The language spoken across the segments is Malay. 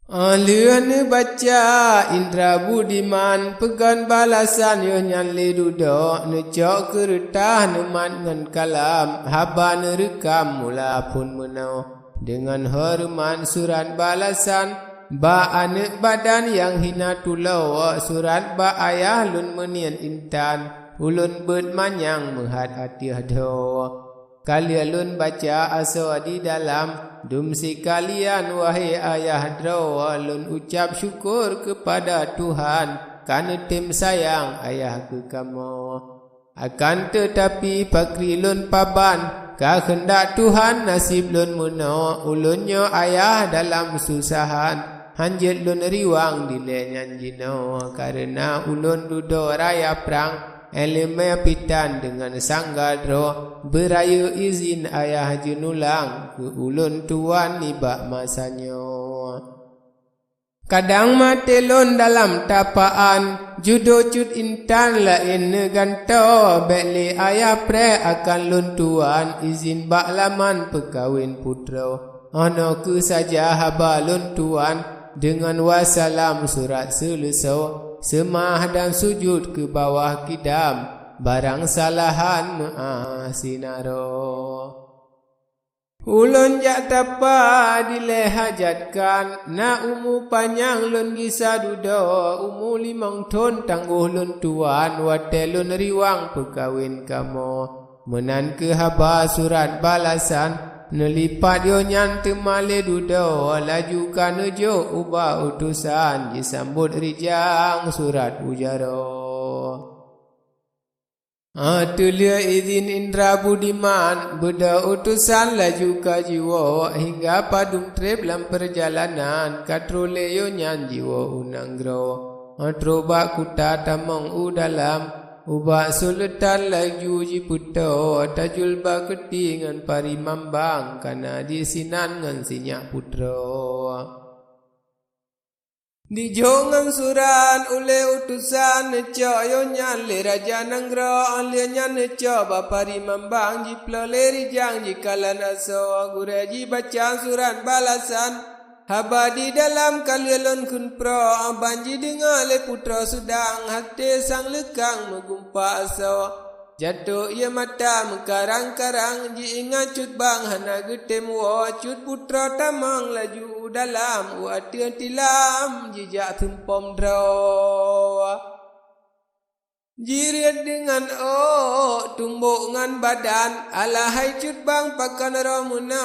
Luen baca Indra Budiman pegan balasan yo nyan le duduk nejok keretah nemat ngan kalam haba nerekam mula pun menau dengan hormat surat balasan ba anak badan yang hina tulau surat ba ayah lun menian intan ulun bet manyang mehat hati hado kalian lun baca aso di dalam dumsi kalian wahai ayah draw lun ucap syukur kepada Tuhan karena tim sayang ayah ke kamu akan tetapi pakri lun paban kehendak Tuhan nasib lun muno ulunnya ayah dalam susahan hanjit lun riwang dilenyan jino karena ulun duduk raya perang eleme pitan dengan sanggadro beraya izin ayah jenulang ke ulun tuan nibak masanya. Kadang matelon dalam tapaan judo cut intan lain neganto bekle ayah pre akan lun tuan izin bak laman pekawin putra. Ono ke saja haba lun tuan dengan wassalam surat selesai. Semah dan sujud ke bawah kidam barang salahan sinaro ulun jak tapa dilehajatkan na umu panjang lun gisa dudo umu 5 ton tangguh lun tuan wate lun riwang pekawin kamu menan ke haba surat balasan nelipat yo nyan temale dudo laju kanejo ubah utusan disambut rijang surat ujaro tulia izin Indra Budiman beda utusan laju ka jiwa hingga padung trip dalam perjalanan katrole yo nyan jiwa unanggro troba kuta tamong udalam ubah sultan laju jiputo tajul baketi ngan parimambang kana disinan ngan sinyak putra dijongan suran ule utusan neco yo nyan le raja nanggro le nyan neco ba parimambang jiplole rijang jikalan aso gure ji baca surat balasan haba di dalam kalian kun pro banji dengar le putra sudang hati sang lekang megumpa aso jatuh ia mata mekarang-karang ji ingat cut bang hana getem wo cut putra tamang laju dalam wati tilam jijak tumpom draw jirit dengan tumbuk ngan badan alahai cut bang pakan ramuna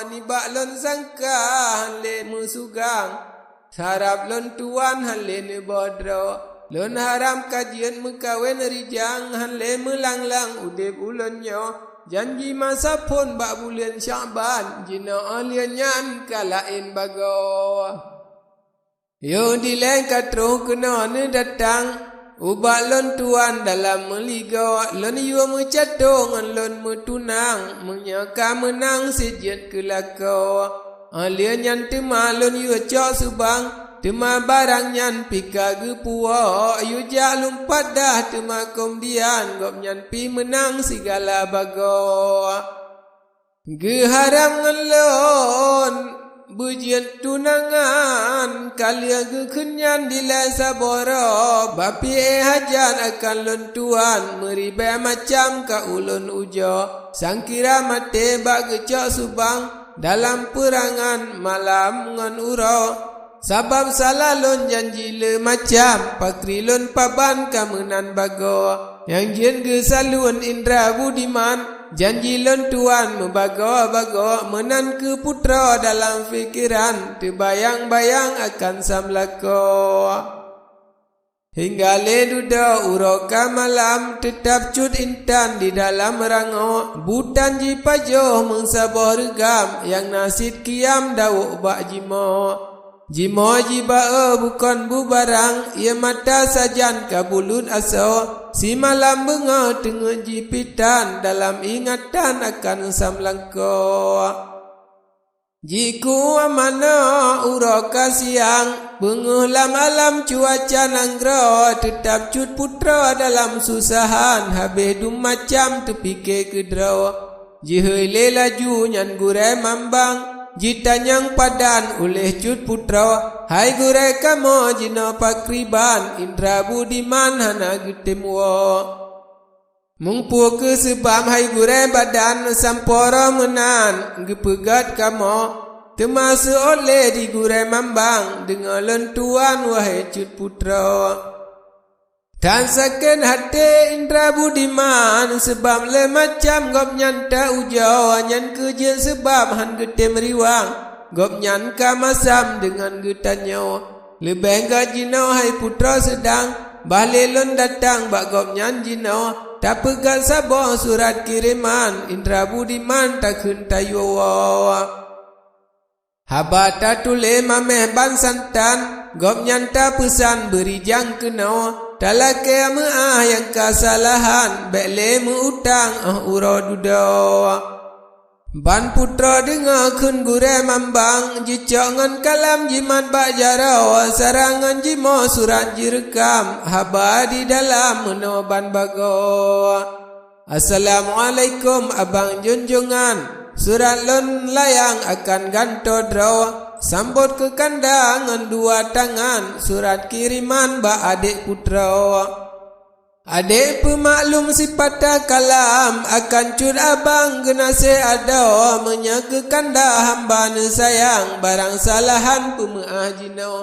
ni bak lon sangka hanle musugang sarap lon tuan hanle ne bodro lon haram kajian mekawin rijang hanle melanglang udip ulonyo janji masa pun bak bulan Syaban jina alien nyan kalain bago yo dileng katro kena ne datang ubak lon tuan dalam meliga lon yu mecato ngan lon metunang menyaka menang sejat kelako alien nyan tema lon yu cok subang tema barang nyan pika gepuwa yu jak lumpat dah tema komdian gop nyan pi menang segala bago geharam ngan lon bujian tunangan kalian kekenyan dilai saboro bapi hajan akan lon tuan meribai macam ka ulun ujo sangkira mate bak gecok subang dalam perangan malam ngan uro sabab salah lon janji le macam pakri lon paban kamenan bago yang jien ge salun Indra Budiman janji lon tuan membago-bago menan ke putra dalam fikiran terbayang-bayang akan samlako hingga le duda uroka malam tetap cut intan di dalam rango butan ji pajoh mengsabah regam yang nasid kiam dawuk bak jimo jimo jiba bukan bubarang ia mata sajan kabulun aso si malam benga tengah jipitan dalam ingatan akan samlangko jiku amana uroka siang benga malam cuaca nanggro tetap cut putra dalam susahan habis dum macam terpikir kedraw jihoi le laju nyan gure mambang jitanyang padan oleh cut putra hai gurai kamo jino pakriban indra budiman hana gitemwo mungpu ke sebab hai gurai badan sampora menan gepegat kamo termasuk oleh di gurai mambang dengan lentuan wahai cut putra dan saken hati indra budiman sebab le macam gop nyan ta ujau nyan kejen sebab han getem riwang gop nyan ka masam dengan getanyo lebih gajino hai putra sedang balelon datang bak gop nyan jino tak pegat sabah surat kiriman indra budiman takun tayo habata tule mameh ban santan gop nyan ta pesan beri jang kena talake ama yang kesalahan bele mu utang uro duda ban putra dengar kun gure mambang jicongan kalam jimat bak jarau sarangan jimo surat jirekam haba di dalam menoban bago Assalamualaikum abang junjungan surat lon layang akan ganto draw sambut ke kandangan dua tangan surat kiriman ba adik putra adik pemaklum sifat kalam akan cut abang genase ada menyaka kanda hamba ne sayang barang salahan pemaah jino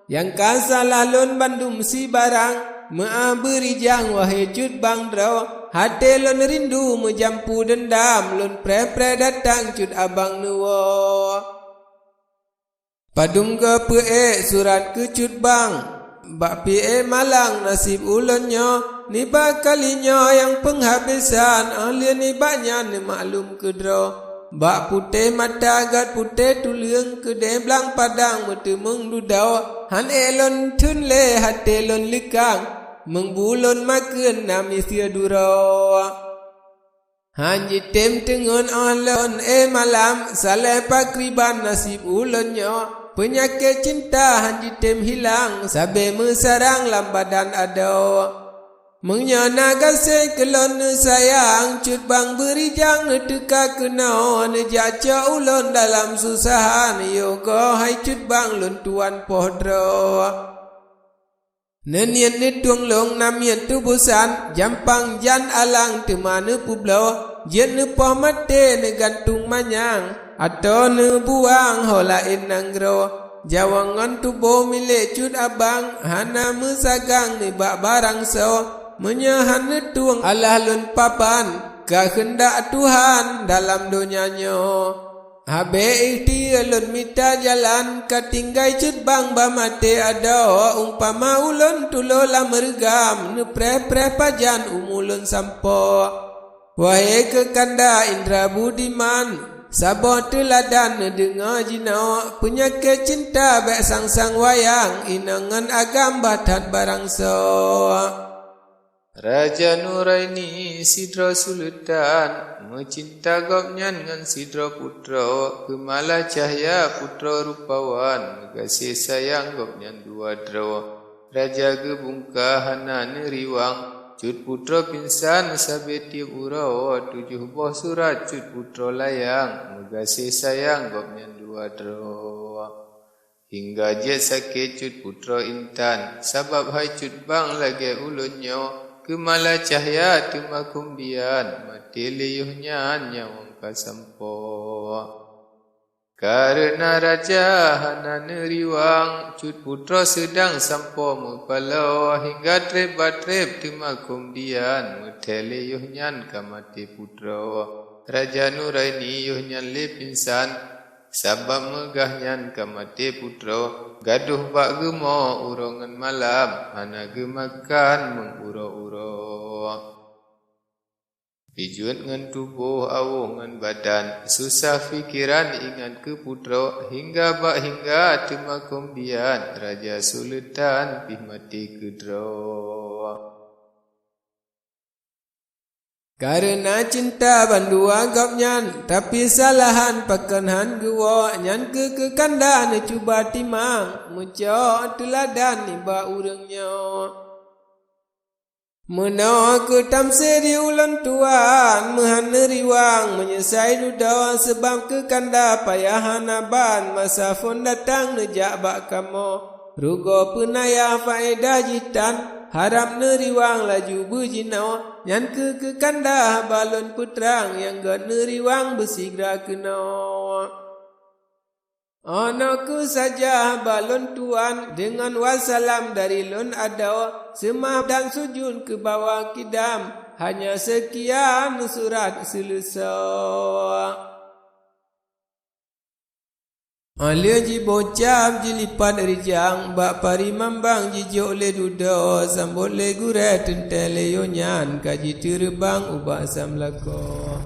yang kasalah lon bandum si barang maah beri jang wahai cut bang draw hati lon rindu menjampu dendam lon pre-pre datang cut abang nuwa padum ke pe surat ke cut bang bak pe malang nasib ulonnya ni bakalinya yang penghabisan ahli ni banyak ni maklum ke draw bak putih mata agat putih tuliang ke deblang padang metemeng dudau han elon tun le hati lon likang mengbulon makan nami sia dura hanji tem tengon alon malam saleh pakriban nasib ulonnya penyakit cinta hanji tem hilang sabe mesarang lam badan ada mengnyana gasai kelon sayang cut bang beri jang teka kena nejaca ulon dalam susahan yoga hai cut bang lon tuan pohdra nenian ni tuang long namian tu busan jampang jan alang tu mana publo jen ne poh mate ne gantung manyang atau ne buang hola inanggro jawangan tu bo milik cut abang hana mesagang ni bak barang so menyahan ne tuang alah lun papan kehendak Tuhan dalam dunianya habe ikhtiar lon mita jalan katinggai cut bang bamate ada umpama ulon tulo lamergam ne pre-pre pajan umulon sampo wahai kekanda indra budiman sabah teladan dengar jina penyakit cinta bek sang-sang wayang inangan agam batat barang so Raja Nuraini Sidra Sultan mencinta gopnyan ngan Sidra putra kemala cahya putra rupawan kasih sayang gopnyan dua draw Raja gebungka hana riwang cut putra pinsan sabeti urau 7 buah surat cut putra layang kasih sayang gopnyan dua draw hingga jet sakit cut putra intan sabab hai cut bang lagi ulunnya kemala cahya tuma kumbian mati liyuhnya nyawang kasampo karena raja hana neriwang cut putra sedang sampo mupalo hingga trep-trep tuma kumbian mati liyuhnya kamati putra Raja Nuraini yuhnya lepinsan sabab megahnya kamati putra gaduh bak gemo urongan malam hana gemakan menguro-uro pijut ngan tubuh awuh ngan badan susah fikiran ingat ke putra hingga bak hingga temakum bian Raja Sultan pih mati kedra karena cinta bandua gopnyan tapi salahan pakanhan gewa nyan ke kanda ne cuba timang muco teladan ni ba urangnya Meno ke tamsiri ulan tuan Mehan neriwang menyesai duda sebab ke kanda payahan aban masa fon datang nejak bak kamo rugo penaya faedah jitan harap neriwang laju berjinau nyan ke kanda balon putrang yang gan neriwang bersigra kena. Anakku saja balon tuan dengan wassalam dari lon ada semah dan sujud ke bawah kidam hanya sekian surat selesai. Alia ji bocap ji lipat rijang bak pari mambang ji jok le duda sambut le gure tentel le yonyan kaji terbang ubah samlako.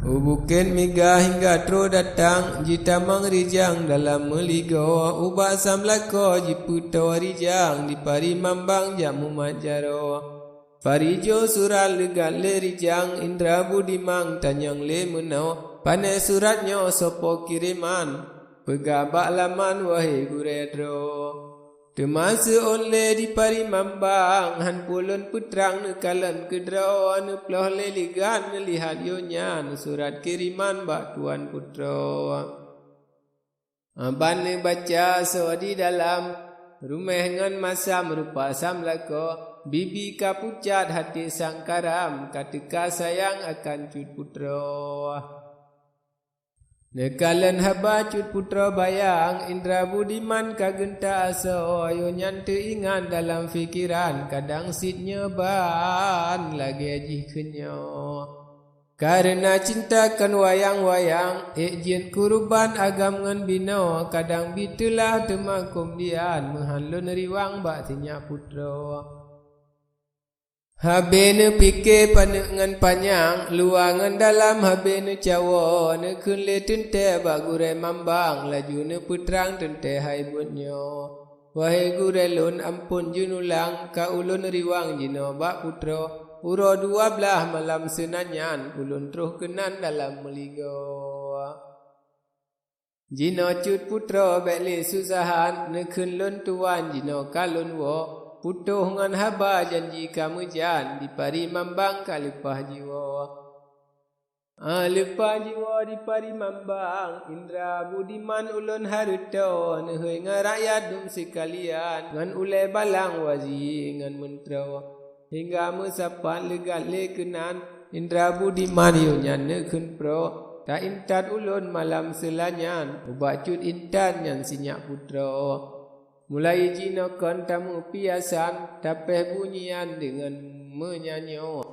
Bukan mega hingga tro datang jita mang rijang dalam meligo ubah samlako jiputo rijang di pari mambang jamu majaro farijo surat legal le rijang indra budimang tanyang le menau pane suratnya sopo kiriman pegabak laman wahai guredro temasa oleh di pari mambang han pulun putrang nekalan kedra anu ploh leligan lihat yonyan surat kiriman bak tuan putra abang baca so di dalam rumah ngan masa merupa samlako bibi kapucat hati sang karam katika sayang akan cut putra nekalan haba cut putra bayang indra budiman kagenta aso yonyan teingan dalam fikiran kadang sitnya ban lagi ajih kenyo karena cinta kan wayang-wayang jin kurban agam ngan bino kadang bitulah temakum dian mehalun riwang bak tinyak putra habene pikir panek ngan panjang luangan dalam habene cawa ne kun le tente bak gure mambang laju ne putrang tente hai bunyo wahai gure lun ampun junulang ka ulun riwang jino bak putra uro 12 malam senanyan ulun terus kenan dalam meligo jino cut putra bek susahan ne kun lun tuan jino kalun wo putuh ngan haba janji kamu jan di pari mambang kalipah jiwa lipah jiwa di pari mambang indra budiman ulun haruto nehoi ngarakyat dum sekalian ngan ule balang wazi ngan mentra hingga mesapan legat lekenan indra budiman yonyan nekun pro tak intat ulun malam selanyan ubat cut intan yang sinyak putra mulai jinakan tamu piasan tapeh bunyian dengan menyanyo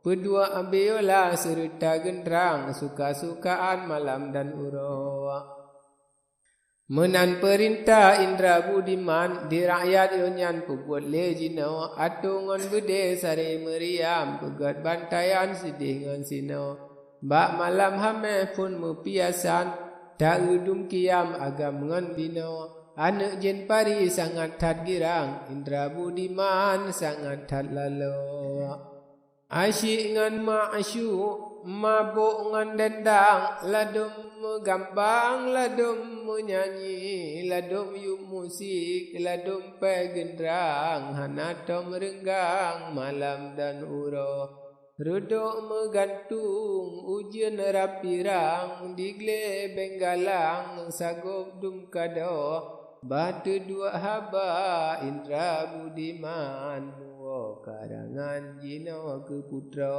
berdua ambillah serta gendrang suka-sukaan malam dan uro menan perintah indra budiman di rakyat yonyan pembuat le jino atungan bede sare meriam pegat bantayan sedih ngan sino bak malam hame pun mupiasan tak udum kiam agam ngan bino anak jen pari sangat tat girang indra budiman sangat tat lalo asyik ngan ma'asyuk mabuk ngan dendang ladum gampang ladum menyanyi ladum yuk musik ladum pe gendrang hanatom renggang malam dan uro ruduk megantung ujian rapirang digle benggalang sagup dum kado batu dua haba indra budiman wo karangan jino ke putra